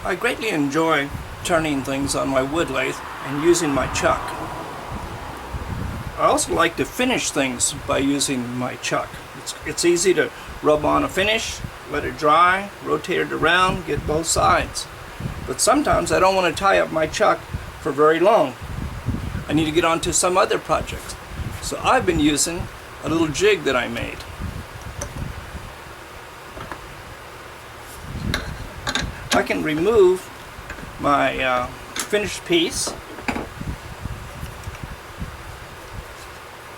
I greatly enjoy turning things on my wood lathe and using my chuck. I also like to finish things by using my chuck. It's easy to rub on a finish, let it dry, rotate it around, get both sides. But sometimes I don't want to tie up my chuck for very long. I need to get on to some other projects. So I've been using a little jig that I made. I can remove my finished piece,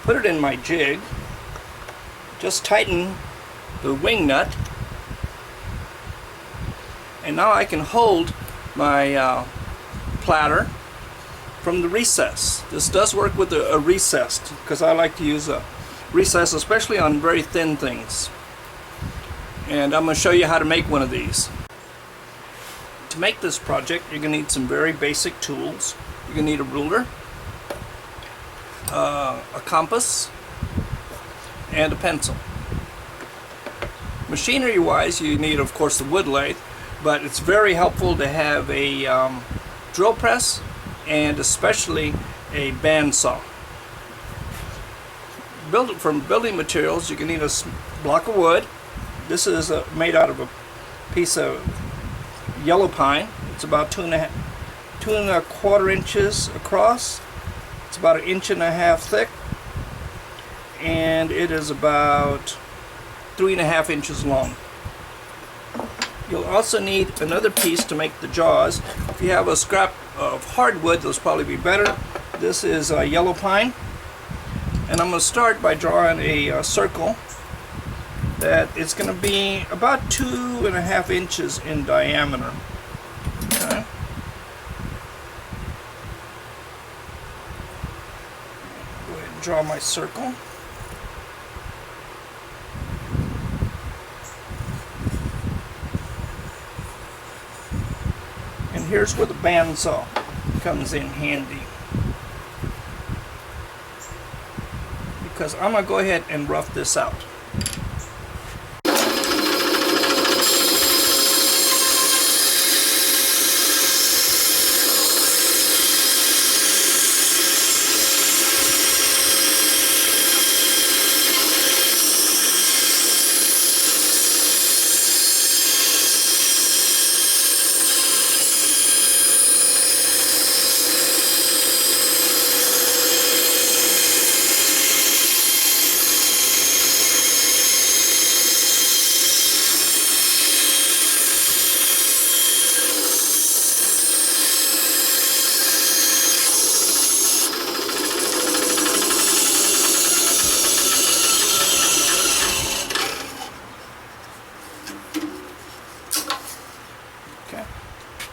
put it in my jig, just tighten the wing nut, and now I can hold my platter from the recess. This does work with a recess, because I like to use a recess especially on very thin things. And I'm going to show you how to make one of these. To make this project, you're going to need some very basic tools. You're going to need a ruler, a compass, and a pencil. Machinery wise, you need of course the wood lathe, but it's very helpful to have a drill press and especially a bandsaw. From building materials, you're going to need a block of wood. This is made out of a piece of yellow pine. It's about 2.25 inches across. It's about 1.5 inches thick, and it is about 3.5 inches long. You'll also need another piece to make the jaws. If you have a scrap of hardwood, those probably be better. This is yellow pine, and I'm going to start by drawing a circle that is going to be about 2.5 inches in diameter. Okay. Go ahead and draw my circle. And here's where the bandsaw comes in handy, because I'm going to go ahead and rough this out.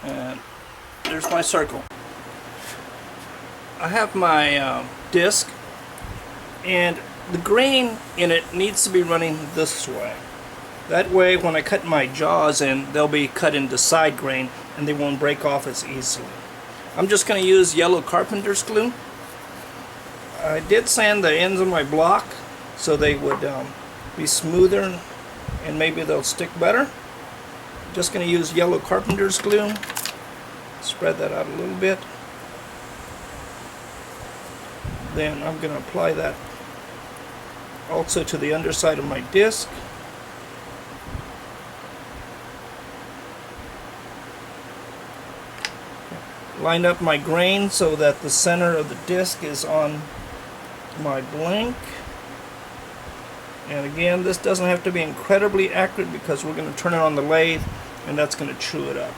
And there's my circle. I have my disc, and the grain in it needs to be running this way. That way when I cut my jaws in, they'll be cut into side grain and they won't break off as easily. I'm just going to use yellow carpenter's glue. I did sand the ends of my block so they would be smoother and maybe they'll stick better. Just going to use yellow carpenter's glue. Spread that out a little bit. Then I'm going to apply that also to the underside of my disc. Line up my grain so that the center of the disc is on my blank. And again, this doesn't have to be incredibly accurate because we're going to turn it on the lathe and that's going to chew it up.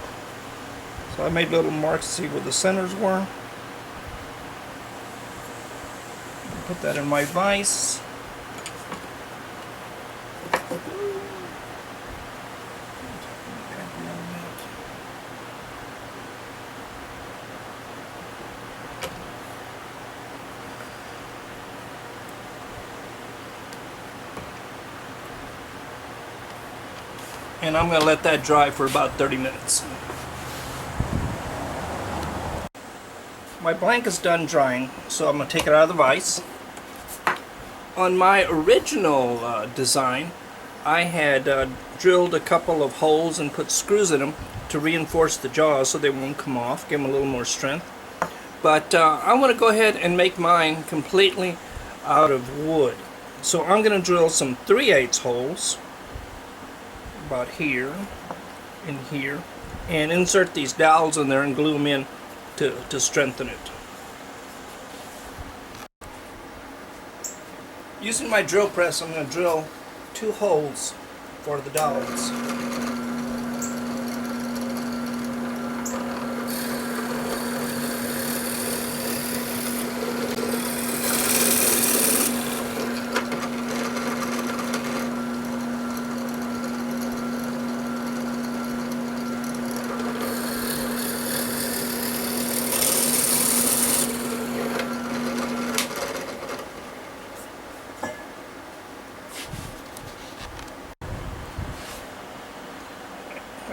So I made little marks to see where the centers were. Put that in my vise. And I'm going to let that dry for about 30 minutes. My blank is done drying, so I'm going to take it out of the vise. On my original design, I had drilled a couple of holes and put screws in them to reinforce the jaws so they won't come off, give them a little more strength. But I want to go ahead and make mine completely out of wood. So I'm going to drill some 3/8 holes, about here and here, and insert these dowels in there and glue them in to strengthen it. Using my drill press, I'm going to drill 2 holes for the dowels.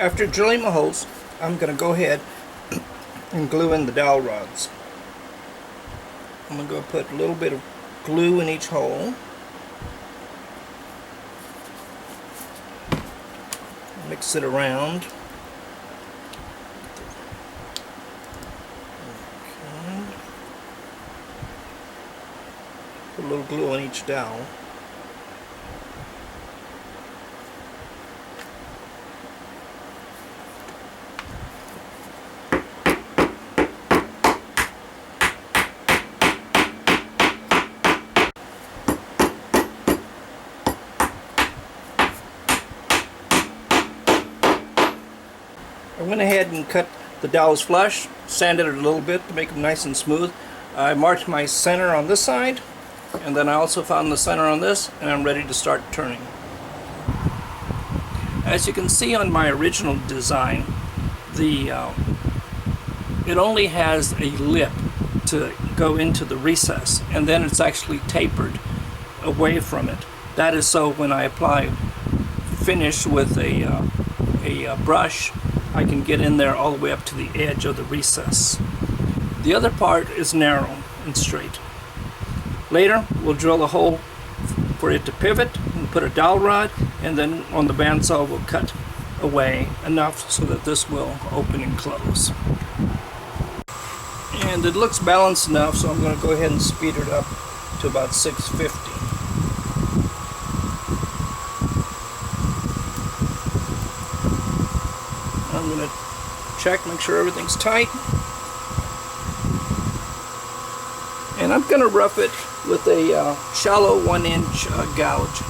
After drilling my holes, I'm going to go ahead and glue in the dowel rods. I'm going to go put a little bit of glue in each hole. Mix it around. Okay. Put a little glue on each dowel. I went ahead and cut the dowels flush, sanded it a little bit to make them nice and smooth. I marked my center on this side, and then I also found the center on this, and I'm ready to start turning. As you can see on my original design, it only has a lip to go into the recess, and then it's actually tapered away from it. That is so when I apply finish with a brush, I can get in there all the way up to the edge of the recess. The other part is narrow and straight. Later, we'll drill a hole for it to pivot and put a dowel rod, and then on the bandsaw we'll cut away enough so that this will open and close. And it looks balanced enough, so I'm going to go ahead and speed it up to about 650. I'm going to check, make sure everything's tight. And I'm going to rough it with a shallow 1-inch gouge.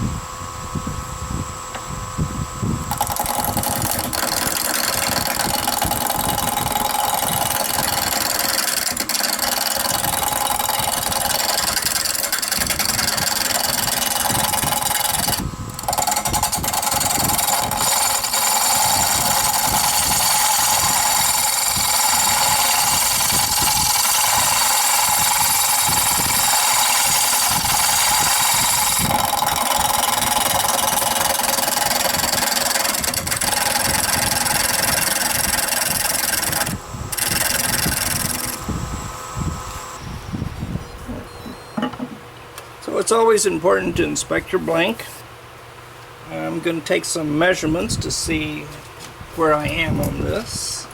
So it's always important to inspect your blank. I'm going to take some measurements to see where I am on this.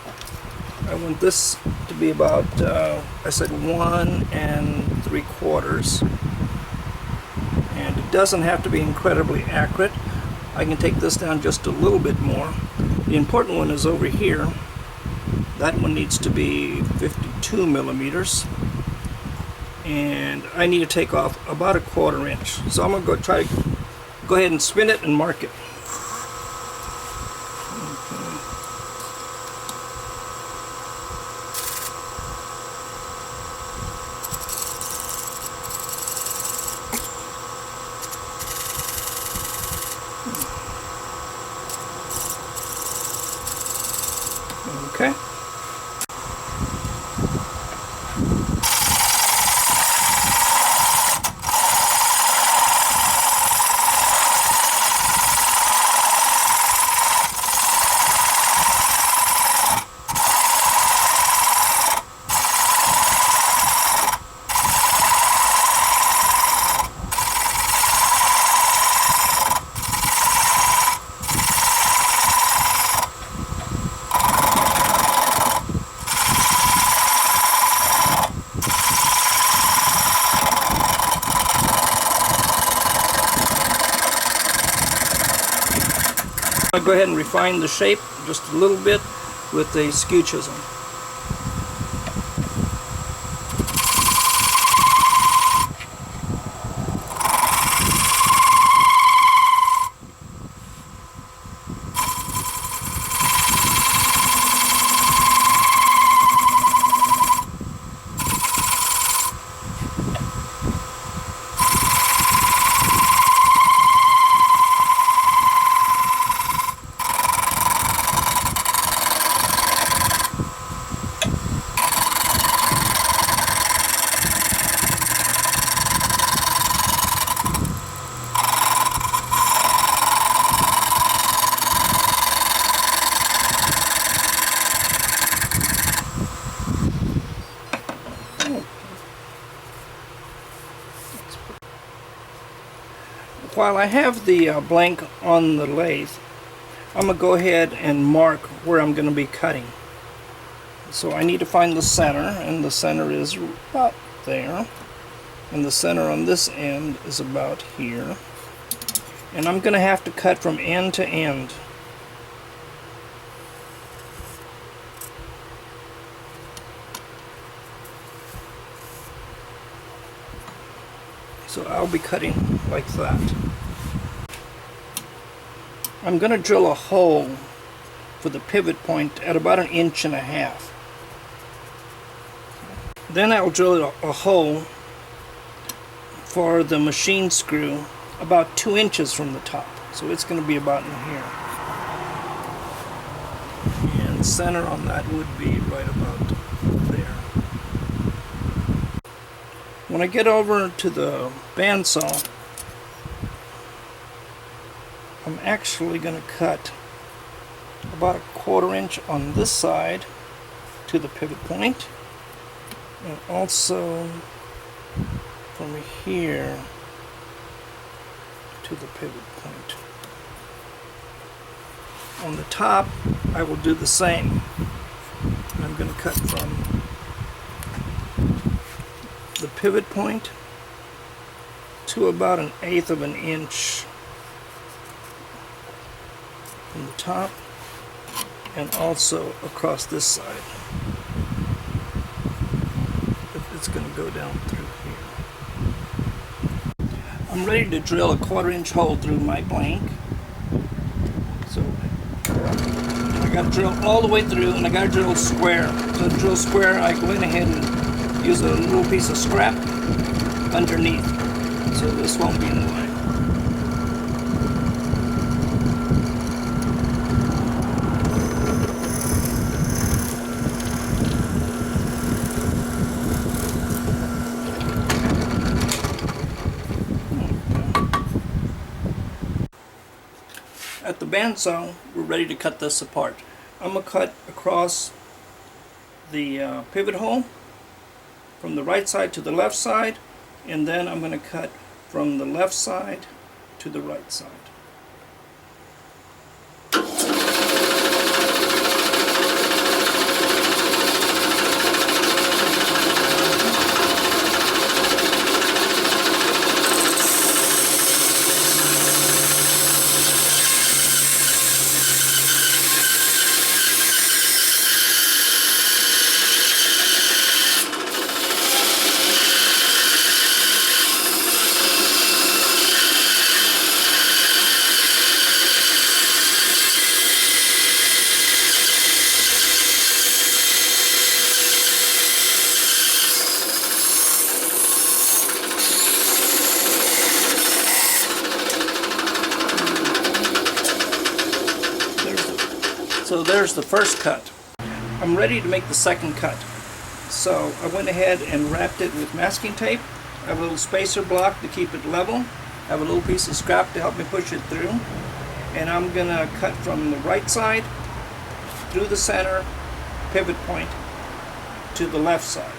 I want this to be about, I said 1 3/4. And it doesn't have to be incredibly accurate. I can take this down just a little bit more. The important one is over here. That one needs to be 52 millimeters. And I need to take off about 1/4 inch. So I'm going to go ahead and spin it and mark it. Okay. I'll go ahead and refine the shape just a little bit with the skew chisel. While I have the blank on the lathe, I'm going to go ahead and mark where I'm going to be cutting. So I need to find the center, and the center is about there. And the center on this end is about here. And I'm going to have to cut from end to end. So I'll be cutting like that. I'm going to drill a hole for the pivot point at about 1.5 inches. Then I'll drill a hole for the machine screw about 2 inches from the top. So it's going to be about in here. And center on that would be right about there. When I get over to the bandsaw, I'm actually going to cut about 1/4 inch on this side to the pivot point, and also from here to the pivot point. On the top, I will do the same. I'm going to cut from the pivot point to about 1/8 of an inch from the top, and also across this side. It's going to go down through here. I'm ready to drill a 1/4 inch hole through my blank. So I got to drill all the way through, and I got to drill square. So to drill square, I went ahead and use a little piece of scrap underneath, so this won't be in the way. At the bandsaw, we're ready to cut this apart. I'm going to cut across the pivot hole from the right side to the left side, and then I'm going to cut from the left side to the right side. So there's the first cut. I'm ready to make the second cut. So I went ahead and wrapped it with masking tape. I have a little spacer block to keep it level. I have a little piece of scrap to help me push it through. And I'm going to cut from the right side through the center pivot point to the left side.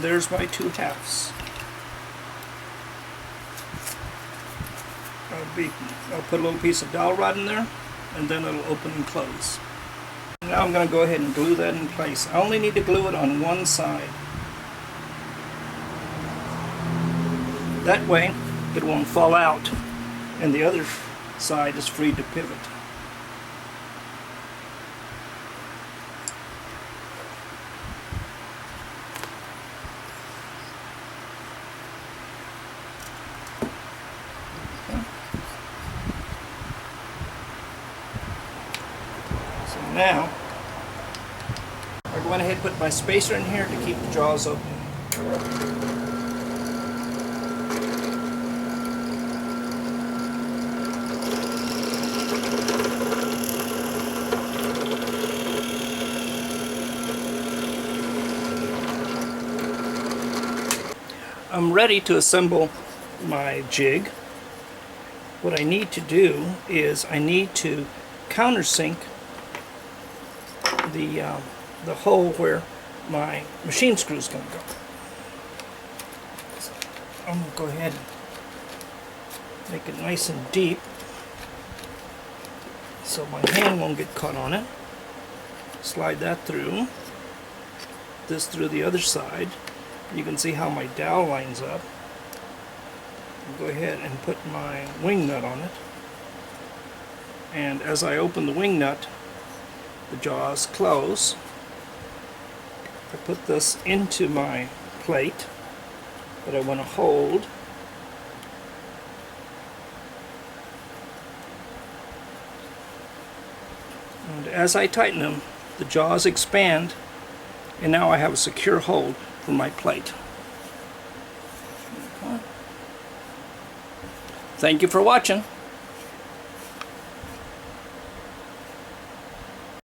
there's my 2 halves. I'll put a little piece of dowel rod in there, and then it'll open and close. Now I'm going to go ahead and glue that in place. I only need to glue it on one side. That way it won't fall out, and the other side is free to pivot. Now, I went ahead and put my spacer in here to keep the jaws open. I'm ready to assemble my jig. What I need to do is I need to countersink the hole where my machine screw is going to go. So I'm going to go ahead and make it nice and deep so my hand won't get caught on it. Slide that through, this through the other side. You can see how my dowel lines up. I'll go ahead and put my wing nut on it, and as I open the wing nut, the jaws close. I put this into my plate that I want to hold. And as I tighten them, the jaws expand, and now I have a secure hold for my plate. Okay. Thank you for watching.